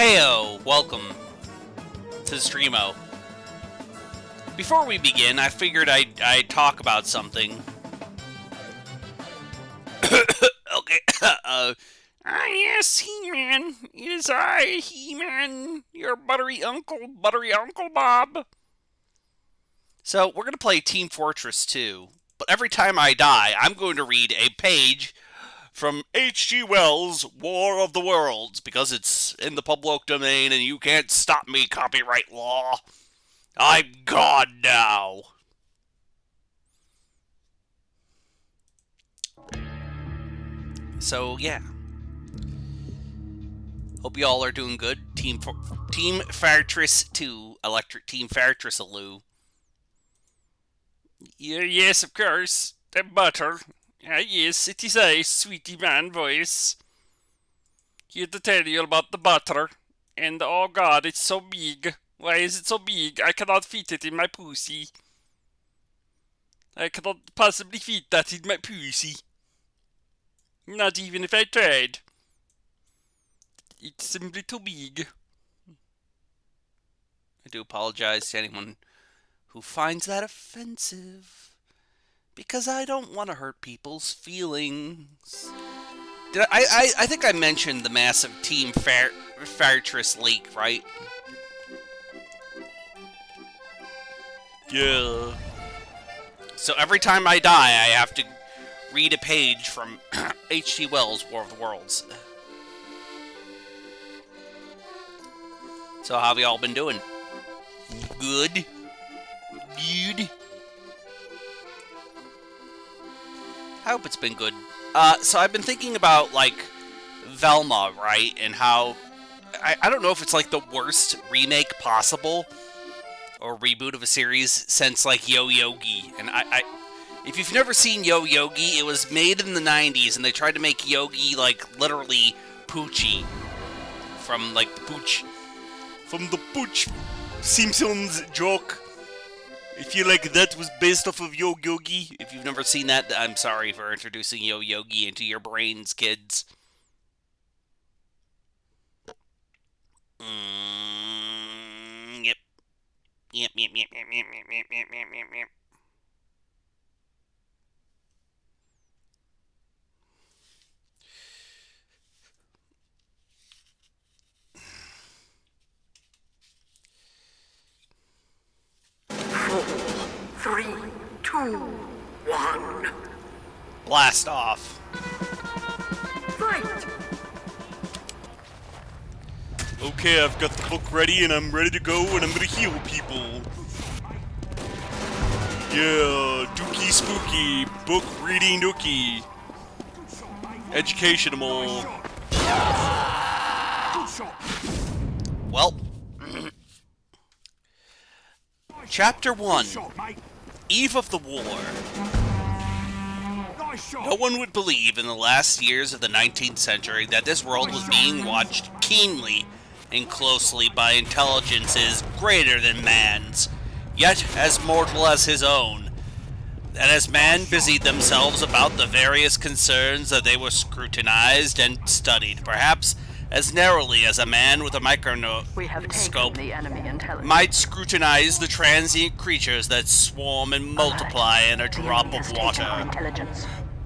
Heyo, welcome to the Streamo. Before we begin, I figured I'd talk about something. Okay, yes, He-Man. It is I, He-Man, your buttery Uncle Bob. So, we're going to play Team Fortress 2, but every time I die, I'm going to read a page from H.G. Wells' War of the Worlds, because it's in the public domain and you can't stop me, copyright law. I'm God now. So, yeah. Hope you all are doing good. Team Fortress 2, Electric Team Fortress-aloo. Yes, of course. The butter. Yes, it is I, sweetie man voice. Here to tell you about the butter. And oh god, it's so big. Why is it so big? I cannot fit it in my pussy. I cannot possibly fit that in my pussy. Not even if I tried. It's simply too big. I do apologize to anyone who finds that offensive, because I don't want to hurt people's feelings. I think I mentioned the massive Team Fortress leak, right? Yeah. So every time I die, I have to read a page from H.G. Wells' War of the Worlds. So how have you all been doing? Good? Good? I hope it's been good. So I've been thinking about, like, Velma, right? And how... I don't know if it's, like, the worst remake possible, or reboot of a series since, like, Yo Yogi. And if you've never seen Yo Yogi, it was made in the 90s, and they tried to make Yogi, like, literally Poochie. From, like, the Pooch... From the Pooch Simpsons joke. I feel like that was based off of Yo Yogi. If you've never seen that, I'm sorry for introducing Yo Yogi into your brains, kids. Yep. Yep. Three, two, one. Blast off. Fight! Okay, I've got the book ready and I'm ready to go and I'm gonna heal people. Yeah, Dookie Spooky, book reading Dookie. Educational. Well, Chapter 1, Eve of the War. No one would believe in the last years of the 19th century that this world was being watched keenly and closely by intelligences greater than man's, yet as mortal as his own. And as man busied themselves about the various concerns that they were scrutinized and studied, perhaps as narrowly as a man with a microscope might scrutinize the transient creatures that swarm and multiply in a drop of water.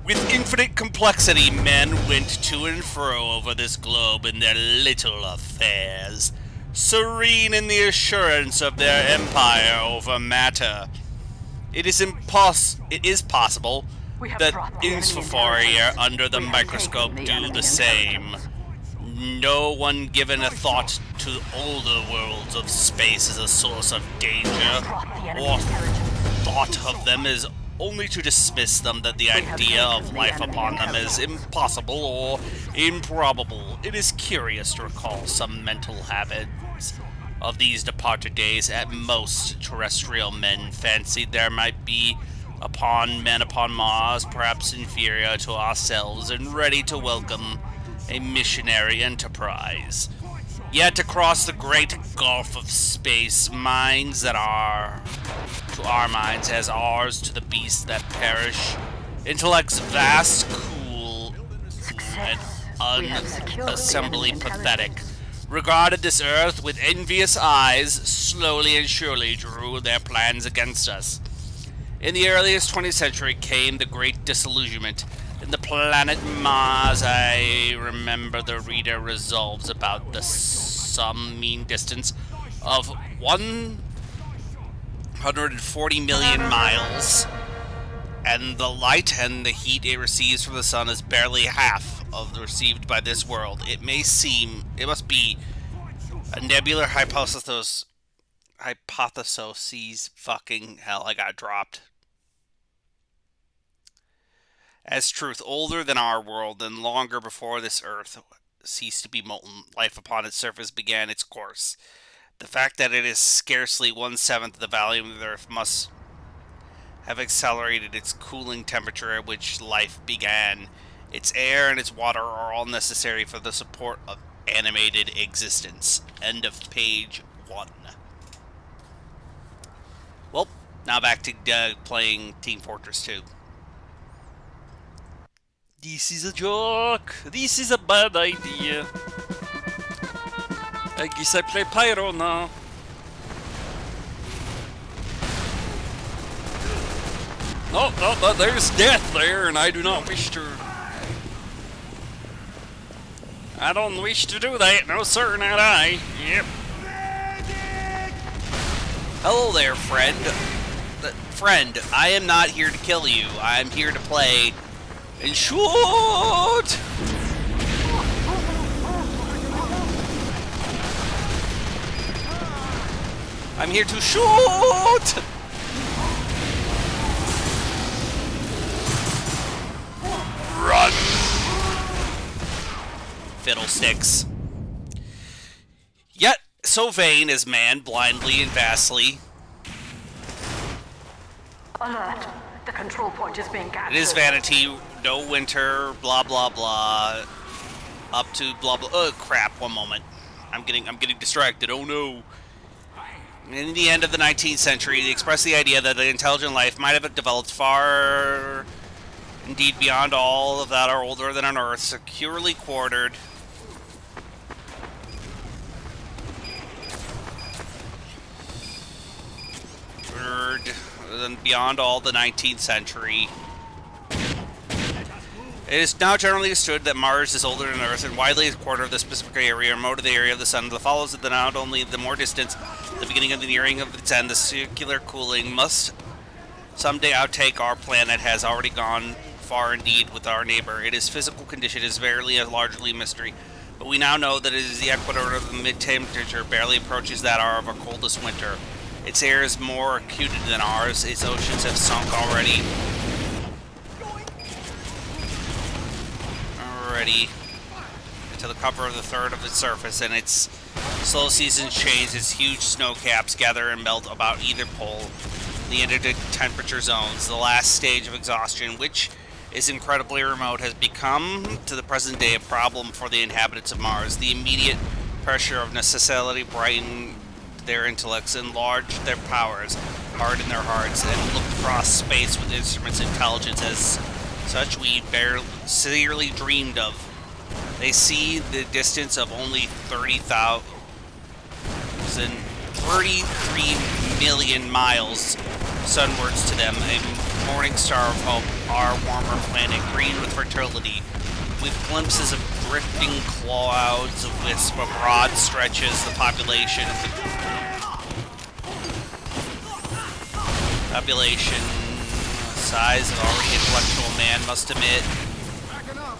With infinite complexity, men went to and fro over this globe in their little affairs, serene in the assurance of their empire over matter. It is possible that Insfaforier under the microscope do the same. No one given a thought to older worlds of space as a source of danger, or thought of them as only to dismiss them, that the idea of life upon them is impossible or improbable. It is curious to recall some mental habits of these departed days. At most, terrestrial men fancied there might be men upon Mars, perhaps inferior to ourselves and ready to welcome a missionary enterprise. Yet across the great gulf of space, minds that are to our minds as ours to the beasts that perish, intellects vast, cool, and unassembly pathetic, regarded this earth with envious eyes, slowly and surely drew their plans against us. In the earliest 20th century came the Great Disillusionment. In the planet Mars, I remember the reader resolves about the some mean distance of 140 million miles, and the light and the heat it receives from the sun is barely half of the received by this world. It must be a nebular hypothesis. Hypotheses, fucking hell, I got dropped. As truth, older than our world and longer before this earth ceased to be molten, life upon its surface began its course. The fact that it is scarcely 1/7 of the volume of the earth must have accelerated its cooling temperature at which life began. Its air and its water are all necessary for the support of animated existence. End of page 1. Well, now back to playing Team Fortress 2. This is a joke. This is a bad idea. I guess I play Pyro now. No, there's death there, and I do not wish to. I don't wish to do that. No, sir, not I. Yep. Hello there, friend. Friend, I am not here to kill you. I am here to play and shoot! I'm here to shoot! Run! Fiddlesticks. Yet, so vain is man, blindly and vastly. Alert. The control point is being captured. It is vanity, no winter, blah blah blah. Up to blah blah. Oh crap! One moment. I'm getting distracted. Oh no! In the end of the 19th century, they expressed the idea that the intelligent life might have developed far, indeed beyond all of that are older than on Earth, securely quartered. Than beyond all the 19th century. It is now generally understood that Mars is older than Earth and widely a quarter of the specific area or mode of the area of the Sun. That follows that not only the more distance, the beginning of the nearing of its end, the circular cooling must someday outtake our planet has already gone far indeed with our neighbor. Its physical condition is verily a largely mystery, but we now know that it is the equator of the mid-temperature barely approaches that of our coldest winter. Its air is more acuted than ours. Its oceans have sunk already to the cover of the third of its surface, and its slow season change. Its huge snow caps gather and melt about either pole. The inter-temperature zones, the last stage of exhaustion, which is incredibly remote, has become, to the present day, a problem for the inhabitants of Mars. The immediate pressure of necessity brightened their intellects, enlarged their powers, hardened their hearts, and looked across space with instruments intelligence as such we barely sincerely dreamed of. They see the distance of only 33 million miles sunwards to them, a morning star of hope, our warmer planet, green with fertility, with glimpses of drifting clouds of wisp, of broad stretches, the population size of already intellectual man must admit.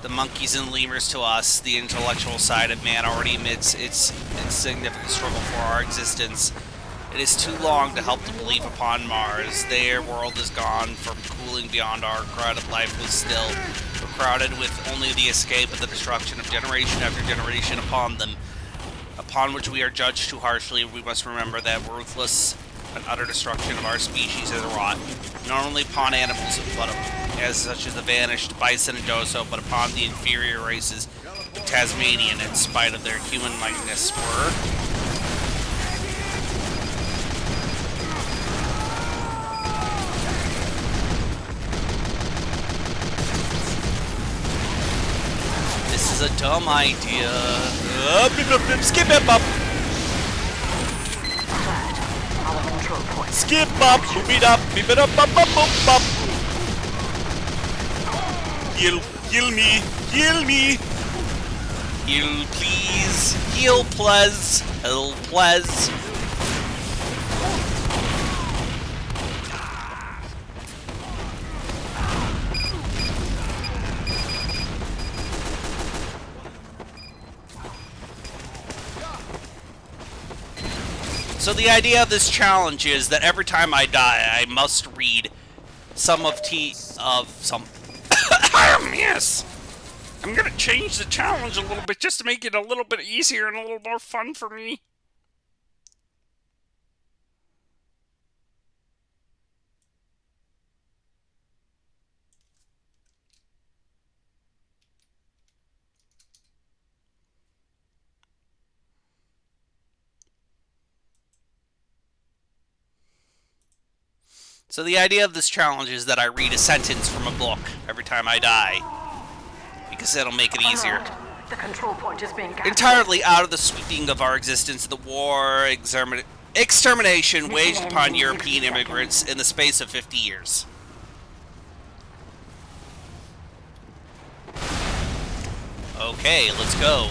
The monkeys and lemurs to us, the intellectual side of man already admits its insignificant struggle for our existence. It is too long to help to believe upon Mars. Their world is gone from cooling beyond our crowded life was still. We're crowded with only the escape of the destruction of generation after generation upon them, upon which we are judged too harshly. We must remember that ruthless and utter destruction of our species has wrought, not only upon animals, but as such as the vanished bison and dozo, but upon the inferior races of Tasmanian, in spite of their human likeness, were this is a dumb idea. Skip it up. Our control point. Skip up. Boop it up. Beep it up. Up. Up. Heal me. Heal me. Heal, please. Heal, please. Heal, please. So the idea of this challenge is that every time I die, I must read some of some. Yes. I'm gonna change the challenge a little bit just to make it a little bit easier and a little more fun for me. So the idea of this challenge is that I read a sentence from a book every time I die, because that'll make it easier. The control point is being captured. Entirely out of the sweeping of our existence, the war, extermination waged upon European immigrants in the space of 50 years. Okay, let's go.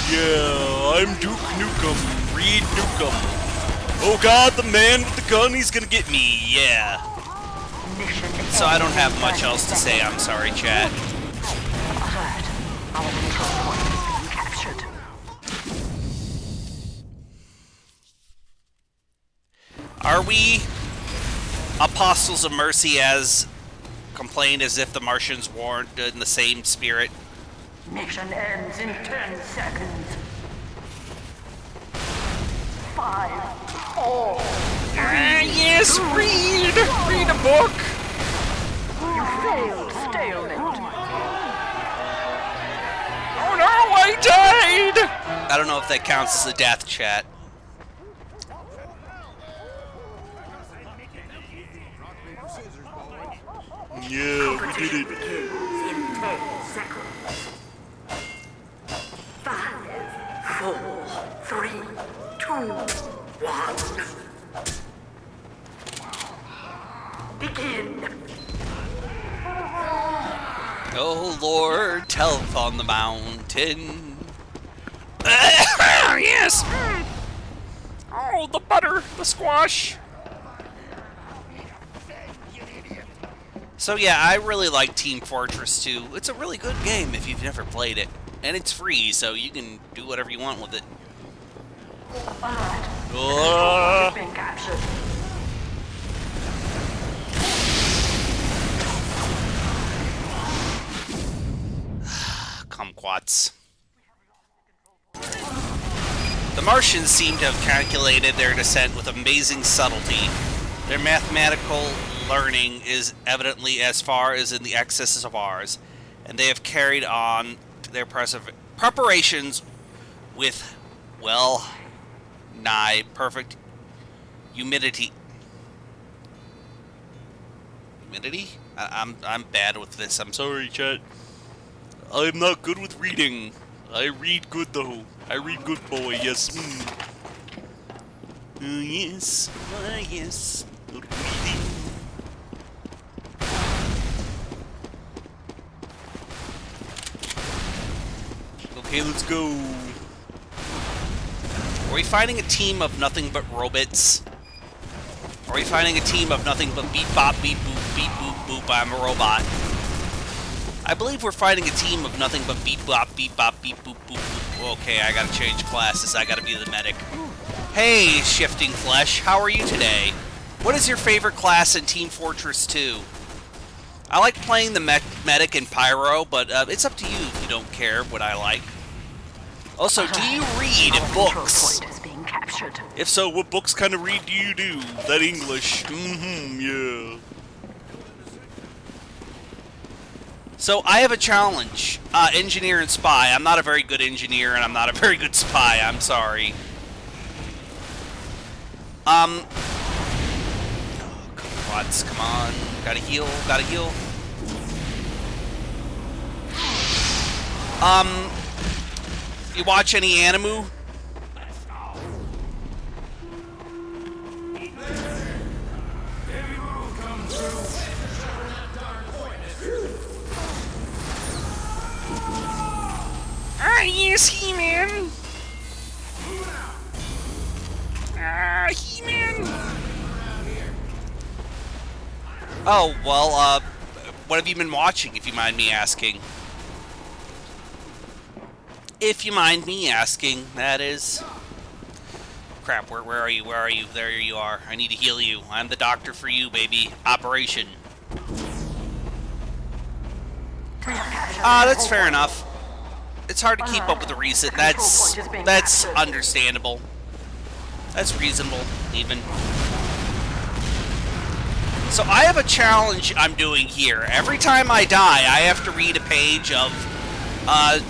Yeah, I'm Duke Nukem, Reed Nukem. Oh god, the man with the gun, he's gonna get me, yeah. So I don't have much else to say, I'm sorry, chat. Alert. Our control point is being captured. Are we apostles of mercy as complained as if the Martians weren't in the same spirit? Mission ends in 10 seconds. 5, 4, 3, yes, read! Read a book! You failed stalemate. Oh no, I died! I don't know if that counts as a death, chat. Yeah, we did it. In 10 seconds. 5, 4, 3, 2, 1. Begin. Oh Lord, telleth on the mountain. Yes! Oh, the butter, the squash. So yeah, I really like Team Fortress 2. It's a really good game if you've never played it. And it's free, so you can do whatever you want with it. Alert. Being captured. Kumquats. The Martians seem to have calculated their descent with amazing subtlety. Their mathematical learning is evidently as far as in the excesses of ours, and they have carried on their preparations with, well, nigh perfect humidity. Humidity? I'm bad with this. I'm sorry, chat. I'm not good with reading. I read good though. I read good, boy. Yes. Yes. Yes. Good reading. Okay, let's go. Are we finding a team of nothing but robots? Are we finding a team of nothing but beep bop beep boop beep boop boop I'm a robot? I believe we're fighting a team of nothing but beep bop beep bop beep boop boop boop. Okay, I gotta change classes. I gotta be the medic. Hey, Shifting Flesh, how are you today? What is your favorite class in Team Fortress 2? I like playing the medic and pyro, but it's up to you if you don't care what I like. Also, do you read books? If so, what books kind of read do you do? That English. Yeah. So I have a challenge. Engineer and spy. I'm not a very good engineer, and I'm not a very good spy. I'm sorry. Oh, come on. Gotta heal, gotta heal. You watch any anime? Ah, yes, He-Man! Ah, He-Man! Oh, well, what have you been watching, if you mind me asking? If you mind me asking, that is. Crap, where are you? Where are you? There you are. I need to heal you. I'm the doctor for you, baby. Operation. That's fair enough. It's hard to keep up with the recent. That's understandable. That's reasonable, even. So I have a challenge I'm doing here. Every time I die, I have to read a page of not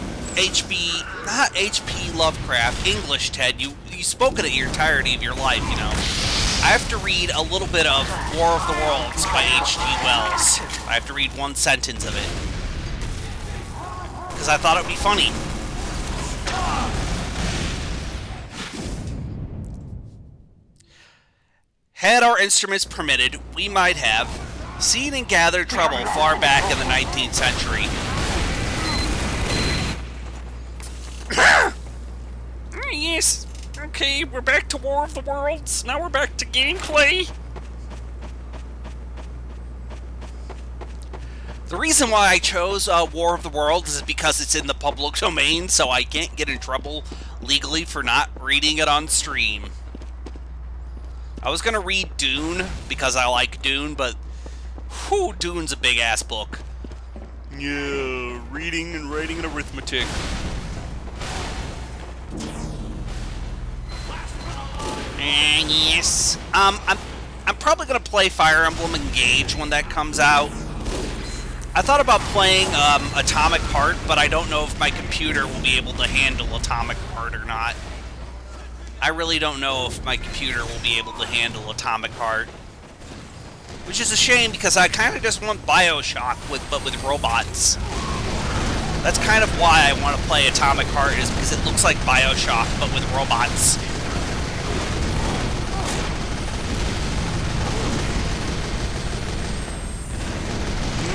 H.P. Lovecraft, English, Ted. You spoke it your entirety of your life, you know. I have to read a little bit of War of the Worlds by H.G. Wells. I have to read one sentence of it. Because I thought it would be funny. Had our instruments permitted, we might have seen and gathered trouble far back in the 19th century. Yes. Okay, we're back to War of the Worlds. Now we're back to gameplay. The reason why I chose War of the Worlds is because it's in the public domain, so I can't get in trouble legally for not reading it on stream. I was gonna read Dune because I like Dune, but whew, Dune's a big-ass book. Yeah, reading and writing and arithmetic. Yes. I'm probably gonna play Fire Emblem Engage when that comes out. I thought about playing Atomic Heart, but I don't know if my computer will be able to handle Atomic Heart or not. I really don't know if my computer will be able to handle Atomic Heart. Which is a shame, because I kind of just want Bioshock, but with robots. That's kind of why I want to play Atomic Heart, is because it looks like Bioshock, but with robots.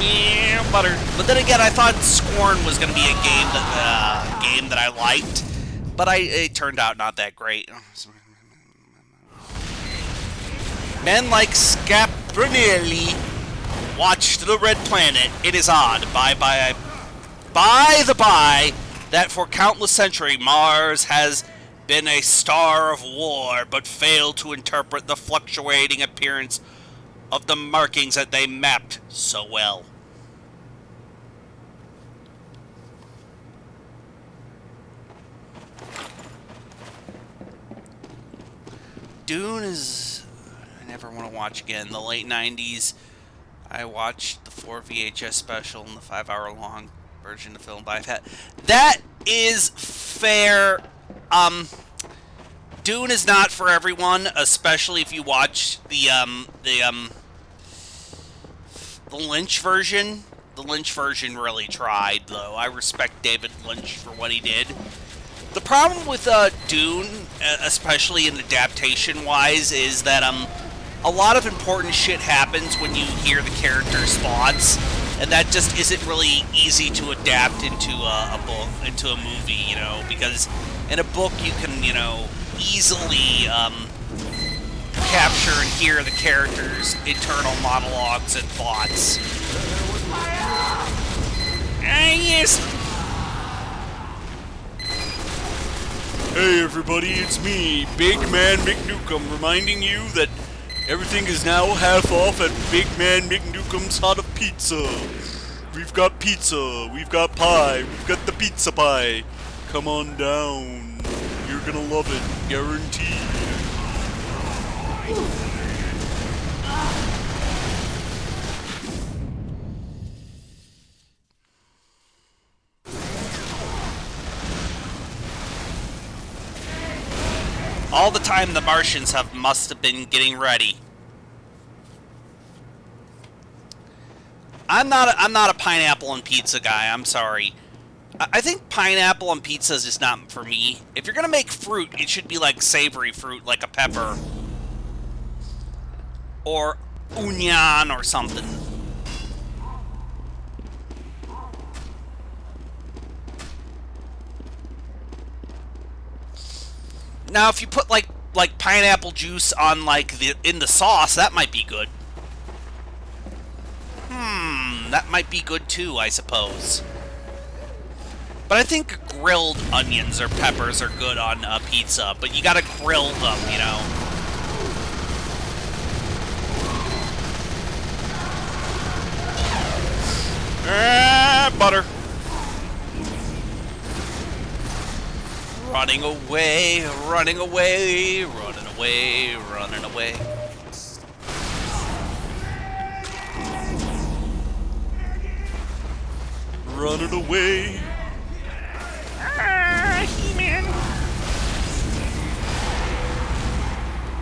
Yeah, butter. But then again, I thought Scorn was going to be a game that I liked, but it turned out not that great. Men like Scaprinelli watched the Red Planet. It is odd, by the by, that for countless centuries Mars has been a star of war, but failed to interpret the fluctuating appearance of the markings that they mapped so well. Dune is... I never want to watch again. The late 90s, I watched the 4 VHS special and the 5-hour-long version of the film, but I've had... That is fair. Dune is not for everyone, especially if you watch the Lynch version. The Lynch version really tried, though. I respect David Lynch for what he did. The problem with Dune, especially in adaptation-wise, is that a lot of important shit happens when you hear the characters' thoughts, and that just isn't really easy to adapt into a book, into a movie, you know, because in a book you can, you know, easily capture and hear the characters' internal monologues and thoughts. Yes. Hey everybody, it's me, Big Man McNukem, reminding you that everything is now half off at Big Man McNukem's Hot of Pizza. We've got pizza, we've got pie, we've got the pizza pie. Come on down, you're gonna love it, guaranteed. All the time the Martians must have been getting ready. I'm not a pineapple and pizza guy. I'm sorry. I think pineapple on pizza is just not for me. If you're gonna make fruit, it should be like savory fruit, like a pepper. Or onion or something. Now, if you put like pineapple juice on in the sauce, that might be good. That might be good too, I suppose. But I think grilled onions or peppers are good on pizza, but you gotta grill them, you know. Butter. Running away, running away, running away, running away. Running away. He-Man.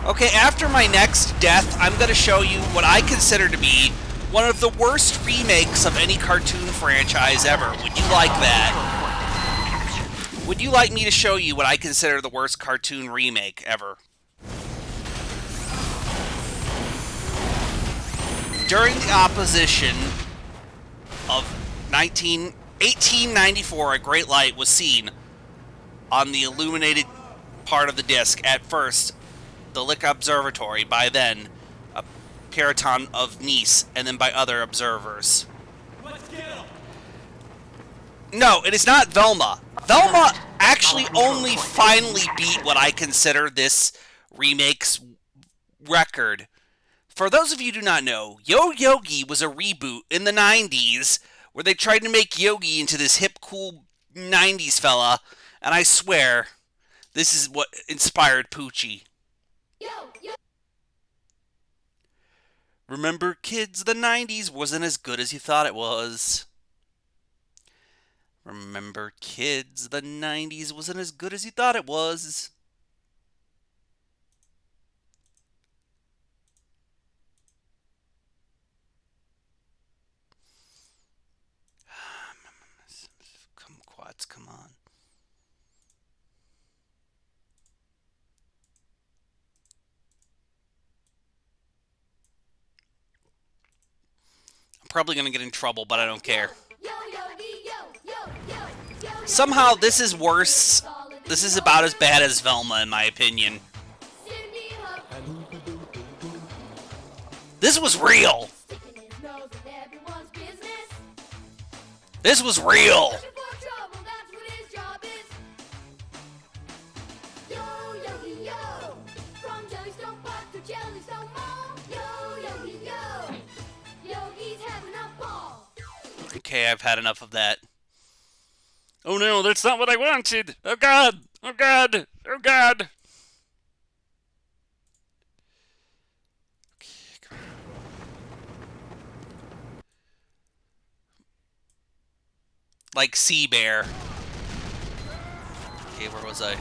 Okay, after my next death, I'm going to show you what I consider to be one of the worst remakes of any cartoon franchise ever. Would you like that? Would you like me to show you what I consider the worst cartoon remake ever? During the opposition of 1894, a great light was seen on the illuminated part of the disk. At first, the Lick Observatory, by then, a Puritan of Nice, and then by other observers. No, it is not Velma. Velma actually only finally beat what I consider this remake's record. For those of you who do not know, Yo Yogi was a reboot in the 90s where they tried to make Yogi into this hip, cool 90s fella, and I swear, this is what inspired Poochie. Remember, kids, the 90s wasn't as good as you thought it was. Remember, kids, the 90s wasn't as good as you thought it was. Kumquats, come on. I'm probably going to get in trouble, but I don't care. Somehow, this is worse. This is about as bad as Velma, in my opinion. This was real. This was real. Okay, I've had enough of that. Oh no, that's not what I wanted! Oh god! Oh god! Oh god! Okay, come on. Like Sea Bear. Okay, where was I?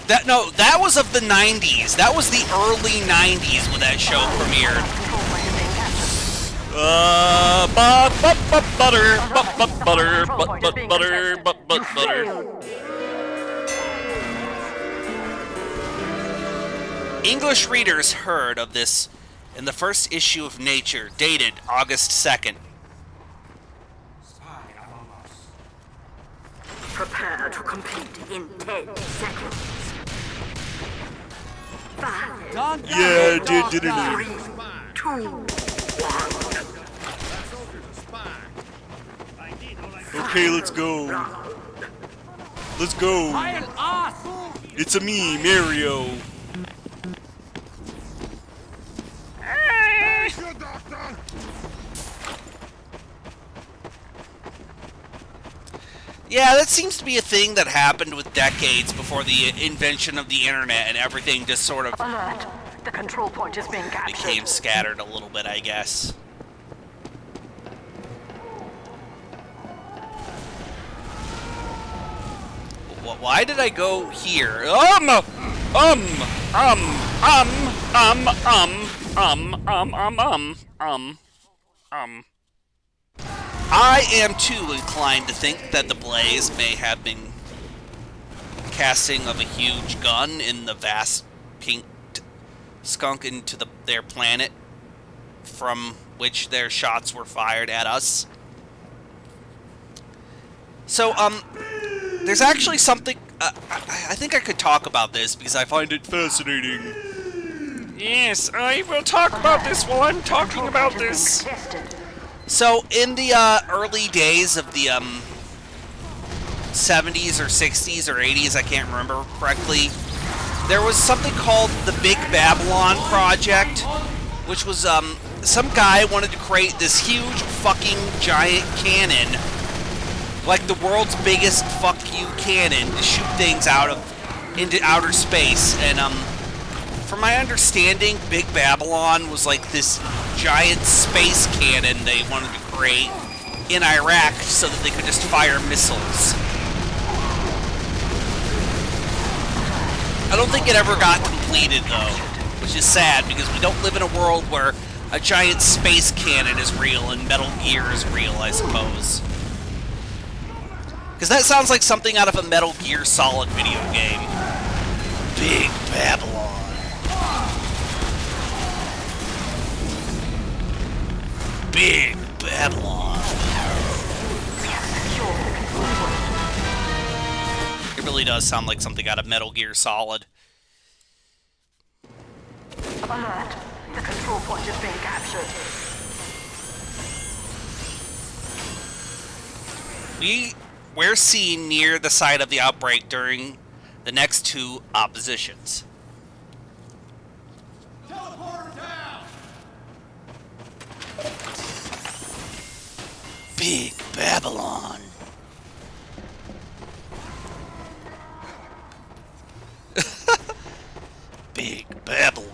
That was of the 90s. That was the early 90s when that show premiered. Butter. English readers heard of this in the first issue of Nature, dated August 2nd. Prepare to compete in 10 seconds. 5, Yeah, I did it. 3, 2, 1. Okay, let's go. Let's go. It's a me, Mario. Yeah, that seems to be a thing that happened with decades before the invention of the internet, and everything just sort of Alert! The control point is being captured. became scattered a little bit, I guess. Why did I go here? I am too inclined to think that the Blaze may have been casting of a huge gun in the vast pink skunk into their planet from which their shots were fired at us. So, there's actually something, I think I could talk about this because I find it fascinating. Yes, I will talk about this while I'm talking about this. So, in the early days of the 70s or 60s or 80s, I can't remember correctly, there was something called the Big Babylon Project, which was some guy wanted to create this huge fucking giant cannon, like the world's biggest fuck you cannon, to shoot things into outer space. And from my understanding, Big Babylon was like this giant space cannon they wanted to create in Iraq so that they could just fire missiles. I don't think it ever got completed though, which is sad because we don't live in a world where a giant space cannon is real and Metal Gear is real, I suppose. Because that sounds like something out of a Metal Gear Solid video game. Big Babylon. Big Babylon. It really does sound like something out of Metal Gear Solid. Alert. The control point is being captured. We're seen near the site of the outbreak during the next two oppositions. Teleporter down! Big Babylon. Big Babylon.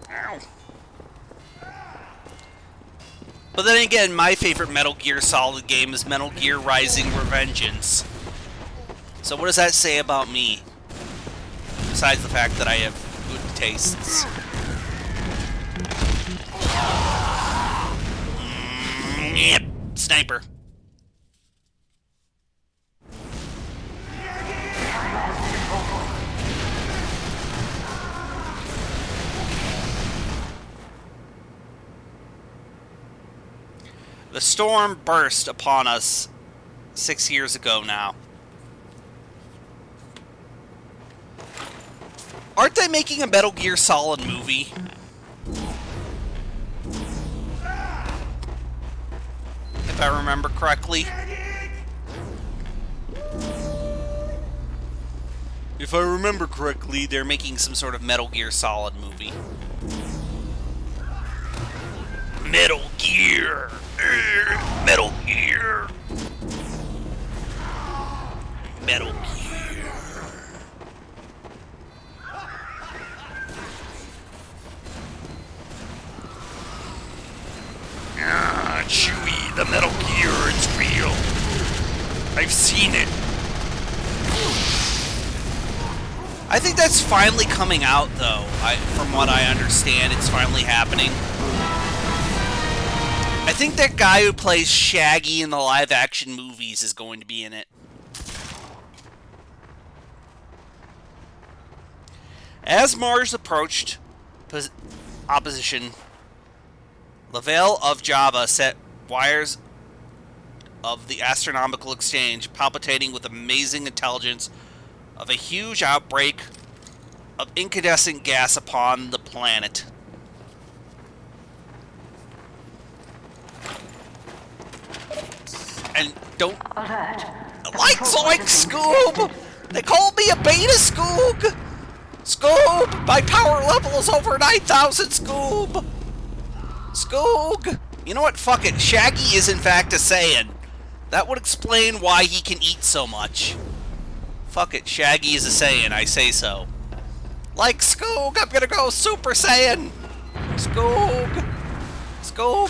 Ow. But then again, my favorite Metal Gear Solid game is Metal Gear Rising Revengeance. So what does that say about me? Besides the fact that I have good tastes. Yep, sniper. The storm burst upon us 6 years ago now. Aren't they making a Metal Gear Solid movie? If I remember correctly. If I remember correctly, they're making some sort of Metal Gear Solid movie. Metal Gear! Metal Gear! Metal Gear. Ah, Chewie, the Metal Gear, it's real. I've seen it. I think that's finally coming out, though. From what I understand, it's finally happening. I think that guy who plays Shaggy in the live-action movies is going to be in it. As Mars approached opposition, Lavelle of Java set wires of the astronomical exchange, palpitating with amazing intelligence of a huge outbreak of incandescent gas upon the planet. And don't... Alert. Like Zoink Scoob! They call me a beta Scoob! Scoob! My power level is over 9,000, Scoob! Scoob! You know what? Fuck it. Shaggy is in fact a Saiyan. That would explain why he can eat so much. Fuck it. Shaggy is a Saiyan. I say so. Like Scoob, I'm gonna go Super Saiyan! Scoob! Scoob!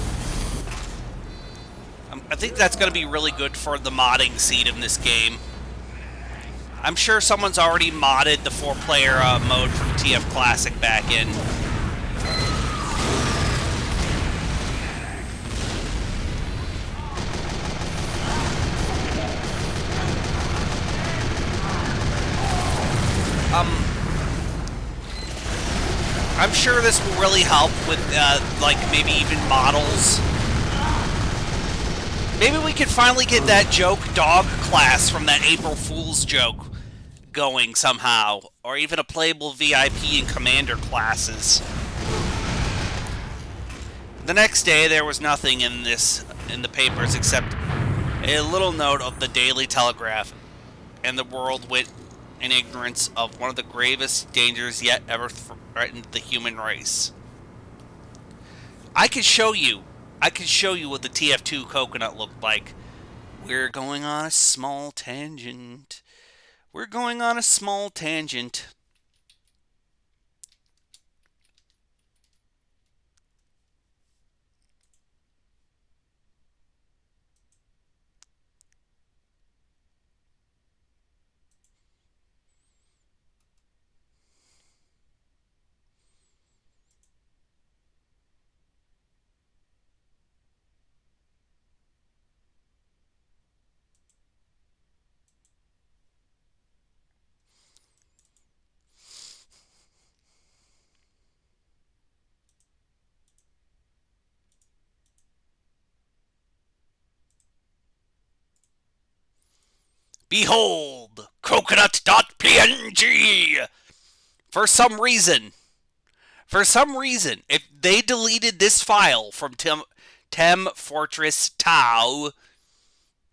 think that's going to be really good for the modding scene in this game. I'm sure someone's already modded the 4-player mode from TF Classic back in. I'm sure this will really help with, like, maybe even models. Maybe we could finally get that joke dog class from that April Fool's joke going somehow. Or even a playable VIP and commander classes. The next day, there was nothing in the papers except a little note of the Daily Telegraph, and the world went in ignorance of one of the gravest dangers yet ever threatened the human race. I could show you what the tf2 coconut looked like. We're going on a small tangent. We're going on a small tangent. Behold, coconut.png. For some reason, if they deleted this file from Tem Fortress Tau,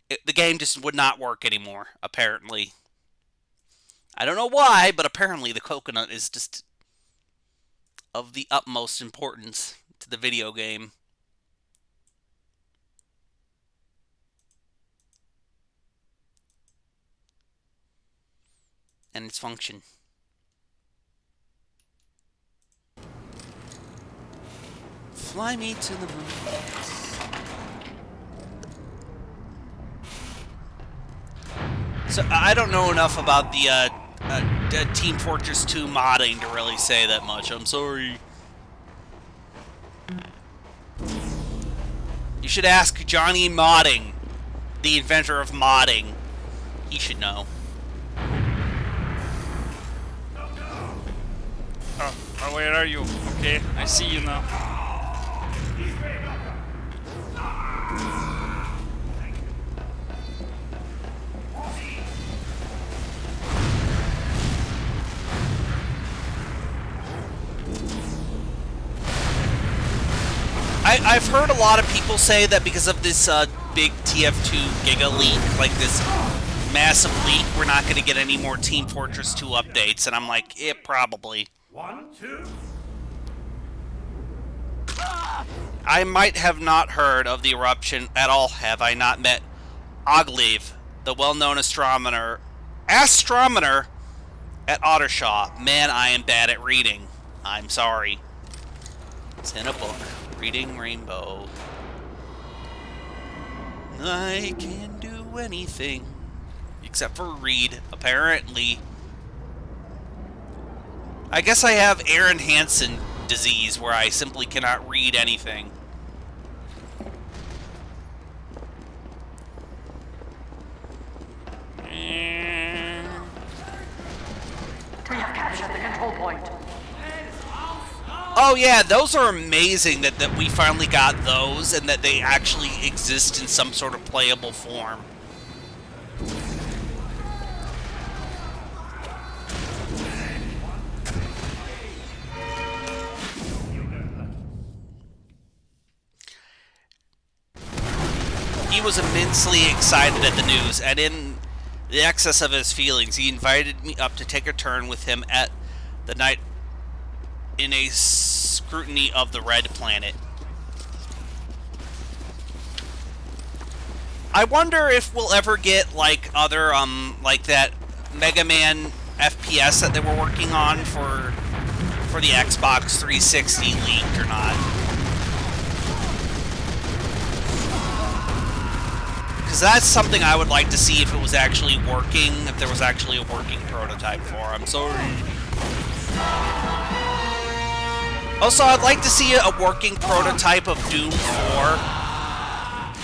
the game just would not work anymore, apparently. I don't know why, but apparently the coconut is just of the utmost importance to the video game. And its function. Fly me to the moon. So I don't know enough about the Team Fortress 2 modding to really say that much. I'm sorry. You should ask Johnny Modding, the inventor of modding. He should know. Oh, where are you? Okay, I see you now. I've heard a lot of people say that because of this big TF2 Giga leak, like this massive leak, we're not going to get any more Team Fortress 2 updates, and I'm like, yeah, probably. 1, 2. I might have not heard of the eruption at all, have I not met Ogliv, the well-known astronomer at Ottershaw. Man, I am bad at reading. I'm sorry. It's in a book. Reading Rainbow. I can do anything except for read, apparently. I guess I have Aaron Hansen disease, where I simply cannot read anything. We have captured the control point. Oh yeah, those are amazing that we finally got those, and that they actually exist in some sort of playable form. He was immensely excited at the news, and in the excess of his feelings, he invited me up to take a turn with him at the night in a scrutiny of the Red Planet. I wonder if we'll ever get, like, other, like that Mega Man FPS that they were working on for the Xbox 360 leaked or not. Because that's something I would like to see if it was actually working, if there was actually a working prototype for. I'm sorry. Also, I'd like to see a working prototype of Doom 4.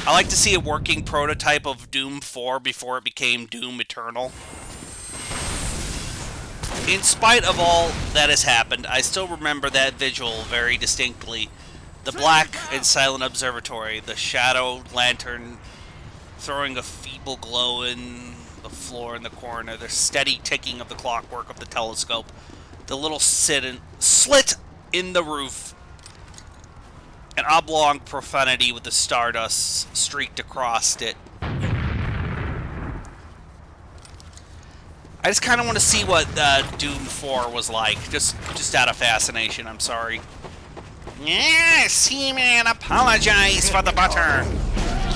I like to see a working prototype of Doom 4 before it became Doom Eternal. In spite of all that has happened, I still remember that visual very distinctly. The black and silent observatory, the shadow lantern throwing a feeble glow in the floor in the corner, the steady ticking of the clockwork of the telescope, the little slit in the roof, an oblong profundity with the stardust streaked across it. I just kind of want to see what Doom 4 was like, just out of fascination, I'm sorry. Yes, He-Man, apologize for the butter.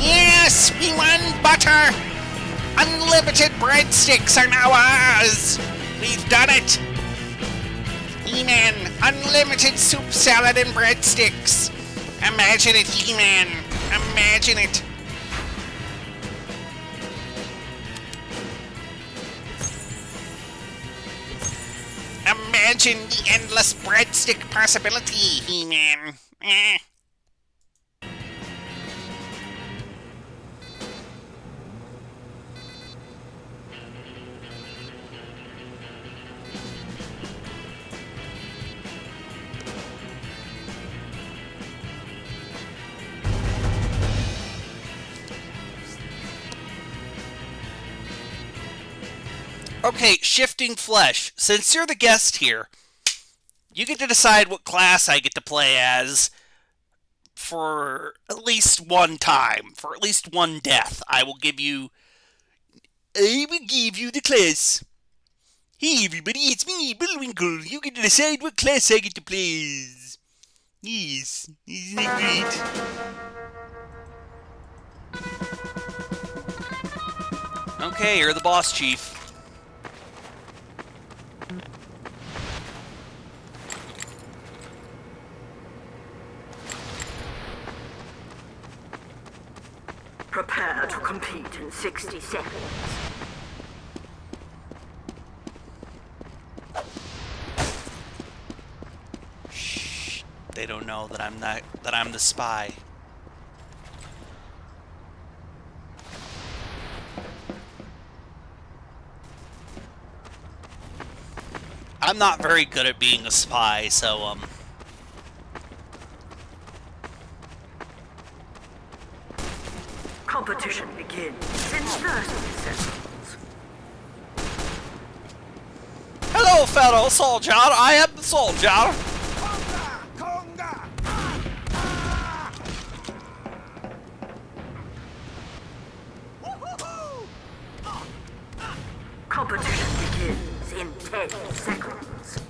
Yes, we won butter! Unlimited breadsticks are now ours! We've done it! He-Man, unlimited soup, salad, and breadsticks! Imagine it, He-Man! Imagine it! Imagine the endless breadstick possibility, He-Man! Okay, shifting flesh. Since you're the guest here, you get to decide what class I get to play as for at least one time, for at least one death. I will give you the class. Hey everybody, it's me, Bullwinkle. You get to decide what class I get to play as. Yes, isn't it great? Okay, you're the boss, Chief. Prepare to compete in 60 seconds. Shh. They don't know that I'm the spy. I'm not very good at being a spy, so Competition begins in 30 seconds. hello, fellow soldier. I am the soldier. Competition begins in 10 seconds.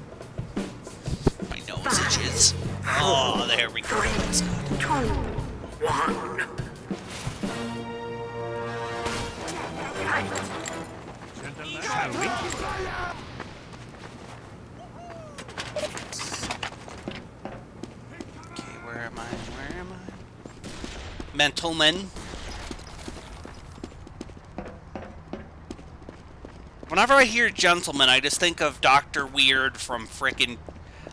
My nose itches. Oh, there we go. 3, That's good. 2, 1. Okay, where am I? Mental men. Whenever I hear gentleman, I just think of Dr. Weird from frickin'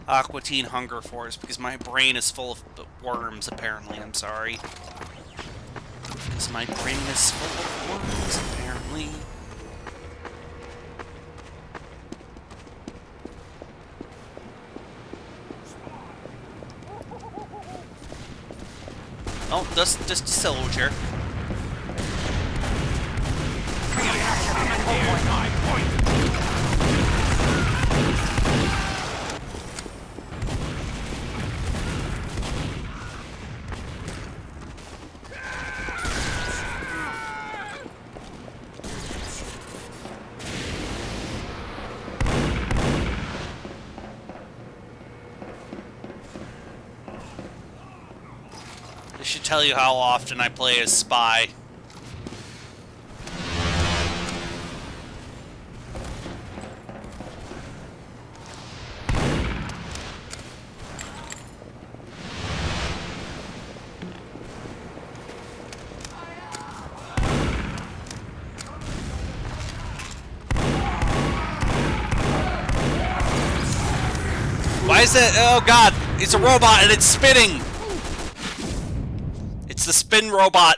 Aqua Teen Hunger Force, because my brain is full of worms, apparently. I'm sorry. Because my brain is full of worms, apparently. Oh, just a soldier. This should tell you how often I play as spy. Why is that? Oh god, it's a robot and it's spinning. It's the spin robot.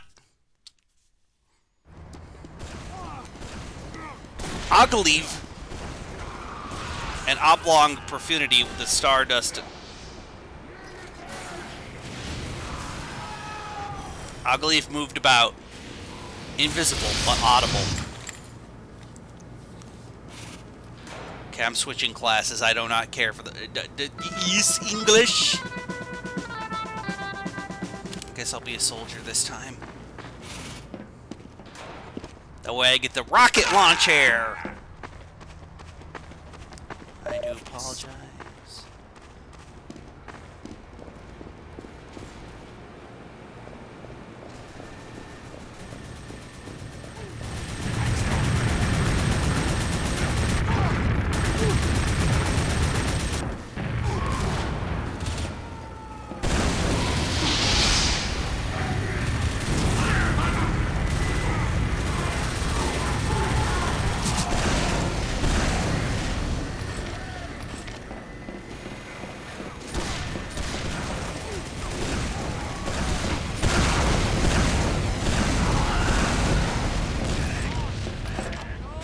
Ogleave. And oblong profanity with the stardust. Ogleave moved about. Invisible, but audible. Okay, I'm switching classes. I do not care for the English. Guess I'll be a soldier this time. That way I get the rocket launcher. I do apologize.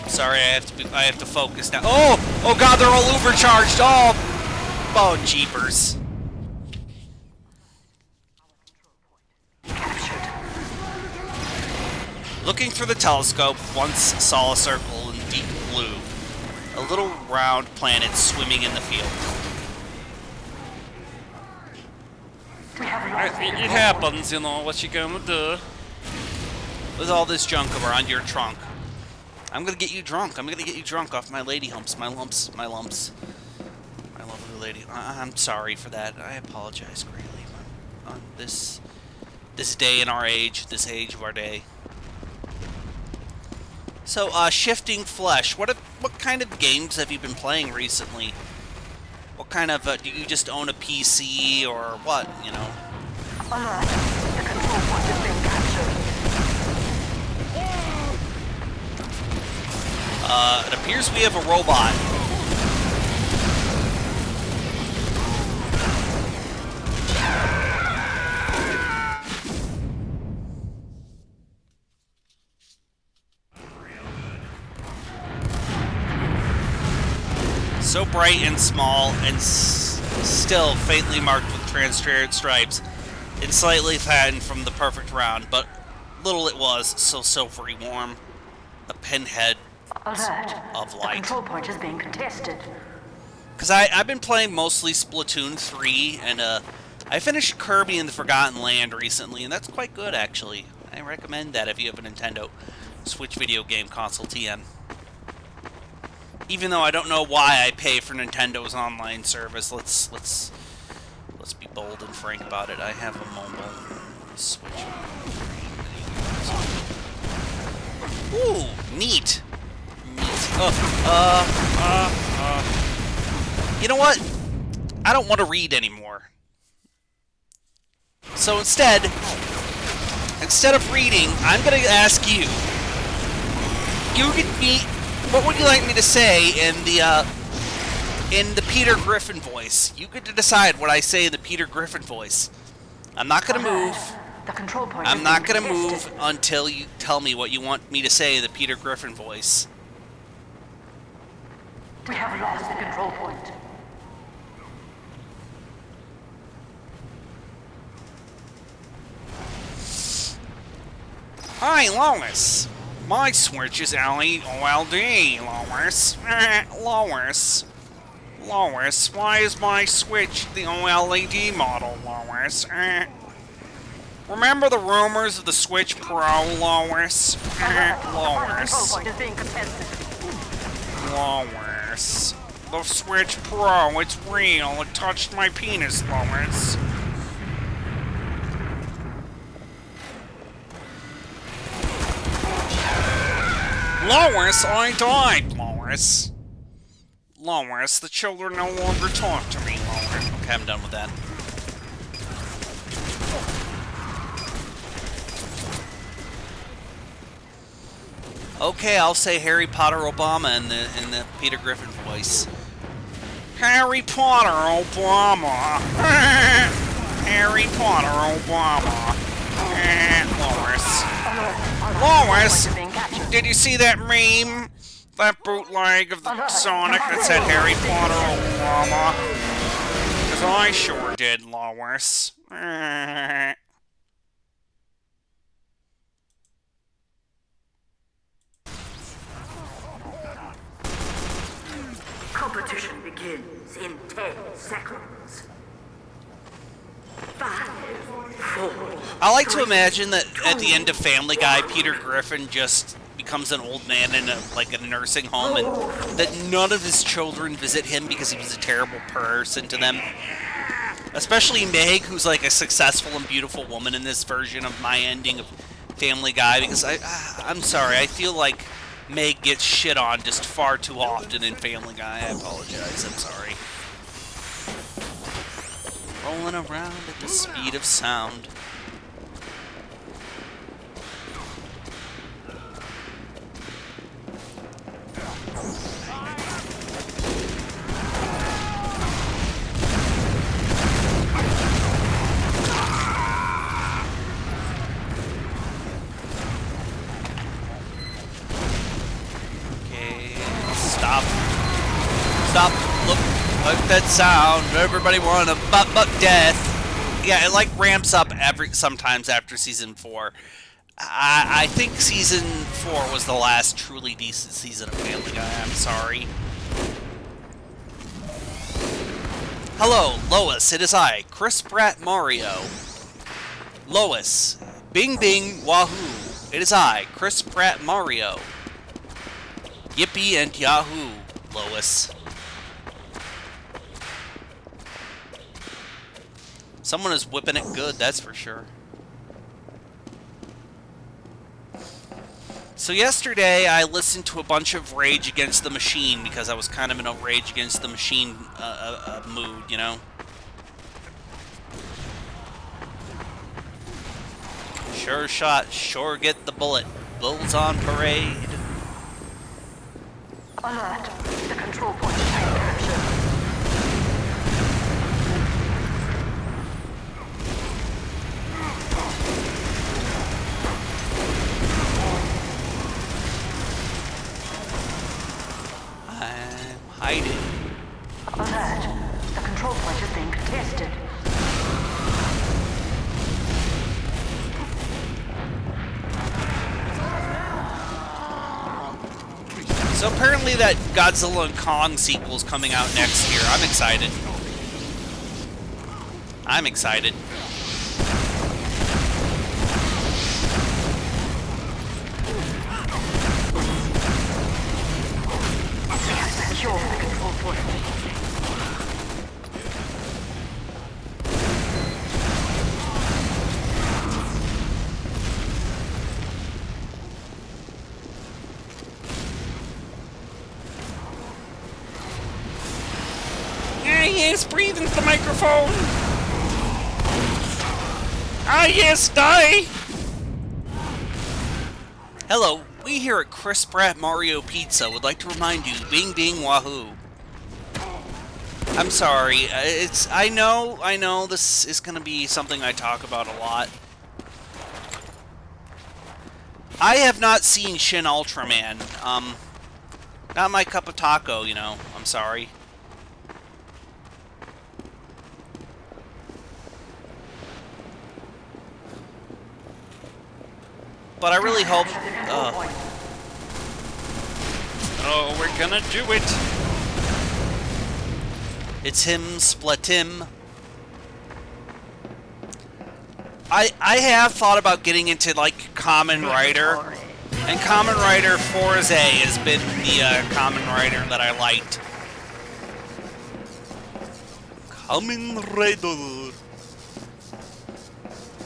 Sorry, I have to focus now. Oh! Oh god, they're all overcharged! Oh jeepers. Looking through the telescope, once saw a circle in deep blue. A little round planet swimming in the field. It happens, you know, what you gonna do? With all this junk around your trunk. I'm gonna get you drunk. I'm gonna get you drunk off my lady humps, my lumps, my lumps. My lovely lady. I'm sorry for that. I apologize greatly on this day in our age, this age of our day. So, shifting flesh. What kind of games have you been playing recently? What kind of do you just own a PC or what? You know. Alert. The control point is being captured. It appears we have a robot. So bright and small, and still faintly marked with transparent stripes, and slightly flattened from the perfect round, but little it was, so silvery warm. A pinhead Alert. of The light. control point is being contested. Because I've been playing mostly Splatoon 3, and I finished Kirby in the Forgotten Land recently, and that's quite good, actually. I recommend that if you have a Nintendo Switch video game console TN. Even though I don't know why I pay for Nintendo's online service, let's be bold and frank about it. I have a mobile Switch. Ooh, neat. You know what? I don't want to read anymore. So instead of reading, I'm going to ask you. What would you like me to say in the Peter Griffin voice? You get to decide what I say in the Peter Griffin voice. I'm not going to move. The control point I'm is not being going to move contested. until you tell me what you want me to say in the Peter Griffin voice. We have lost the control point. Hi, Lois. My Switch is LEOLD, Lois. Lois. Lois, why is my Switch the OLED model, Lois? Remember the rumors of the Switch Pro, Lois? The control Lois. point is being contested. Lois. The Switch Pro, it's real. It touched my penis, Lois. Lois, I died, Lois. Lois, the children no longer talk to me, Lois. Okay, I'm done with that. Okay, I'll say Harry Potter Obama in the Peter Griffin voice. Harry Potter Obama. Harry Potter Obama. Lois, did you see that meme? That bootleg of the Sonic that said Harry Potter Obama? Because I sure did, Lois. Competition begins in 10 seconds. 5, 4. I like to imagine that at the end of Family Guy, Peter Griffin just becomes an old man in a nursing home, and that none of his children visit him because he was a terrible person to them. Especially Meg, who's like a successful and beautiful woman in this version of my ending of Family Guy, because I'm sorry, I feel like Meg gets shit on just far too often in Family Guy. I apologize, I'm sorry. Rolling around at the speed of sound. Stop, look at that sound, everybody want a butt death. Yeah, it like ramps up sometimes after season 4. I think season 4 was the last truly decent season of Family Guy, I'm sorry. Hello, Lois, it is I, Chris Pratt Mario. Lois, bing bing wahoo, it is I, Chris Pratt Mario. Yippee and yahoo, Lois. Someone is whipping it good, that's for sure. So yesterday, I listened to a bunch of Rage Against the Machine because I was kind of in a Rage Against the Machine mood, you know? Sure shot, sure get the bullet. Bulls on parade. Alert! The control point is being captured. I'm hiding. Alert! The control point is being contested. So apparently that Godzilla and Kong sequel is coming out next year. I'm excited. I'm excited. Secure the control point. Yes, breathe into the microphone. Ah, yes, die. Hello, we here at Chris Pratt Mario Pizza would like to remind you, bing bing wahoo. I'm sorry, I know this is gonna be something I talk about a lot. I have not seen Shin Ultraman. Not my cup of taco, you know. I'm sorry. But I really hope... Oh, we're gonna do it! It's him, Splatim. I have thought about getting into, like, Kamen Rider. And Kamen Rider Fourze has been the Kamen Rider that I liked. Kamen Rider.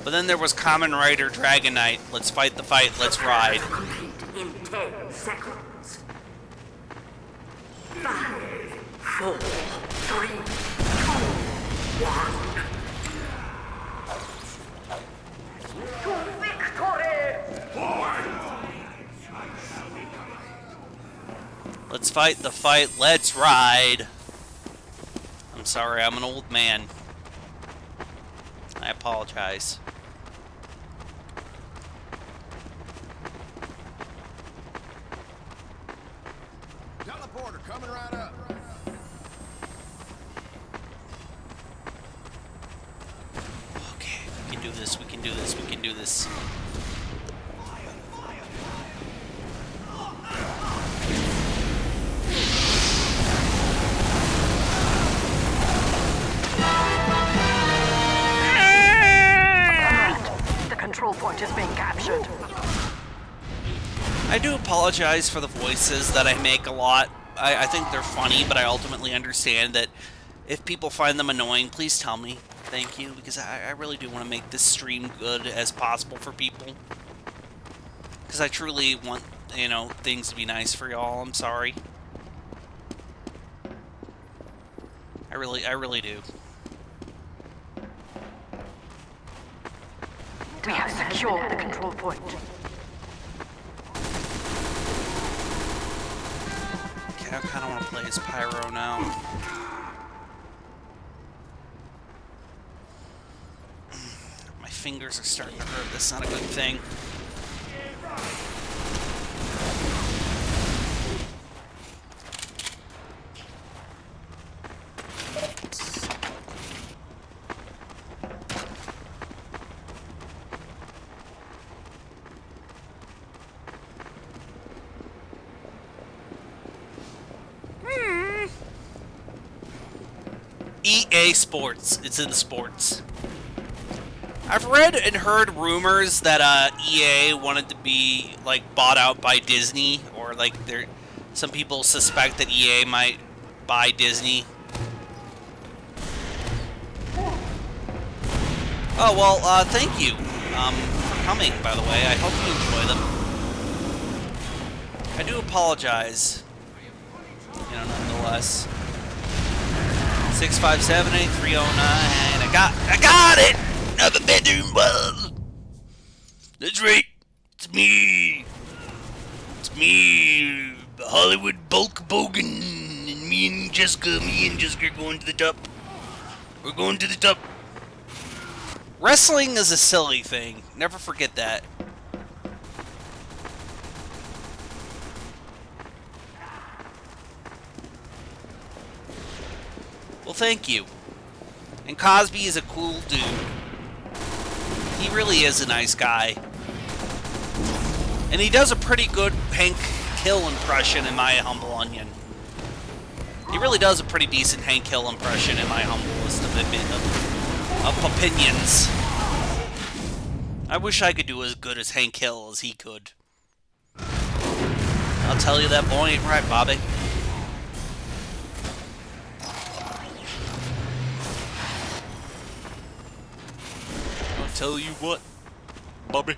But then there was Kamen Rider Dragon Knight. Let's fight the fight, let's ride. Complete in 10 seconds. 5, 4, 3, 2, 1. To victory! Let's fight the fight, let's ride. sorry, I'm an old man. I apologize. Teleporter coming right up. Okay, we can do this, we can do this, we can do this. The control point is being captured. I do apologize for the voices that I make a lot. I think they're funny, but I ultimately understand that if people find them annoying, please tell me. Thank you, because I really do want to make this stream good as possible for people. Because I truly want, you know, things to be nice for y'all. I'm sorry. I really do. We have secured the control point. Okay, I kind of want to play as Pyro now. My fingers are starting to hurt. That's not a good thing. EA Sports. It's in the sports. I've read and heard rumors that EA wanted to be like bought out by Disney, or like some people suspect that EA might buy Disney. Oh well, thank you for coming. By the way, I hope you enjoy them. I do apologize, you know, nonetheless. 657-8309. I got it. Another bedroom wall. That's right. It's me. It's me, Hollywood Bulk Bogan, and me and Jessica are going to the top. We're going to the top. Wrestling is a silly thing. Never forget that. Well, thank you. And Cosby is a cool dude. He really is a nice guy. And he does a pretty good Hank Hill impression, in my humble onion. He really does a pretty decent Hank Hill impression, in my humblest of opinions. I wish I could do as good as Hank Hill as he could. I'll tell you, that boy ain't right, Bobby. Tell you what, Bobby.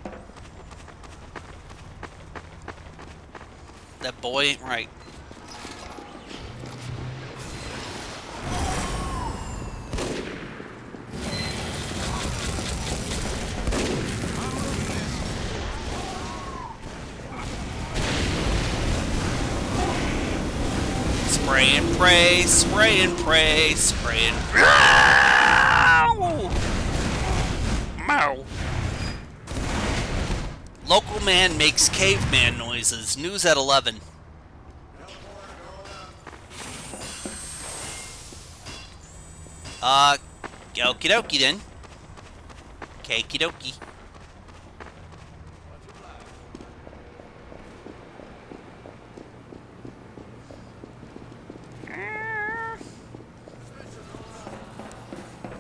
That boy ain't right. Spray and pray, spray and pray, spray and Mow. Local man makes caveman noises. News at 11. Okie dokie then. Cakey dokie.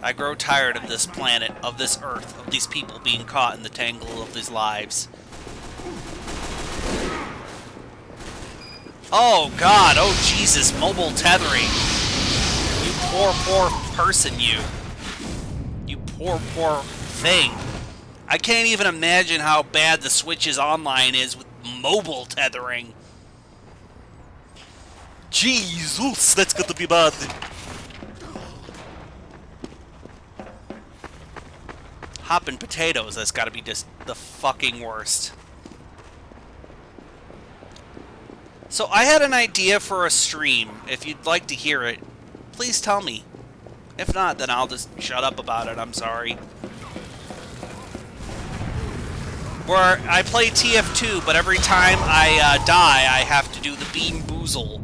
I grow tired of this planet, of this earth, of these people being caught in the tangle of these lives. Oh God, oh Jesus, mobile tethering. You poor, poor person, you. You poor, poor thing. I can't even imagine how bad the Switch's online is with mobile tethering. Jesus, that's got to be bad. Hopping potatoes, that's gotta be just the fucking worst. So I had an idea for a stream. If you'd like to hear it, please tell me. If not, then I'll just shut up about it. I'm sorry. Where I play tf2, but every time I die, I have to do the bean boozle.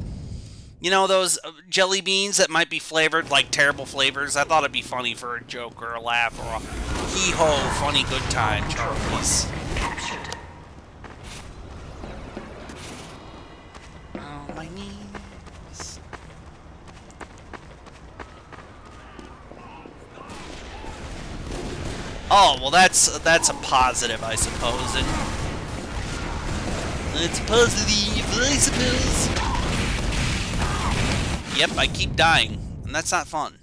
You know those jelly beans that might be flavored like terrible flavors? I thought it'd be funny for a joke or a laugh or a hee-ho, funny good time, Charlies. Captured. Oh, my knees. Oh, well that's a positive, I suppose. And it's positive, I suppose. Yep, I keep dying, and that's not fun.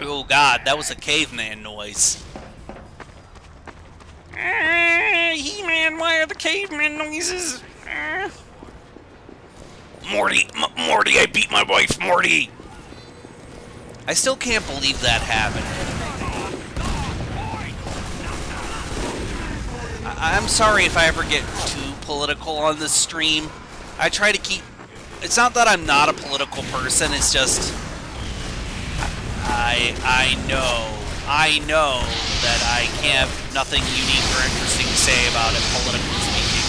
Oh god, that was a caveman noise. He-Man, why are the caveman noises? Morty, Morty, I beat my wife, Morty! I still can't believe that happened. I'm sorry if I ever get too political on this stream. I try to keep... It's not that I'm not a political person, it's just... I know that I can't have nothing unique or interesting to say about it, politically speaking.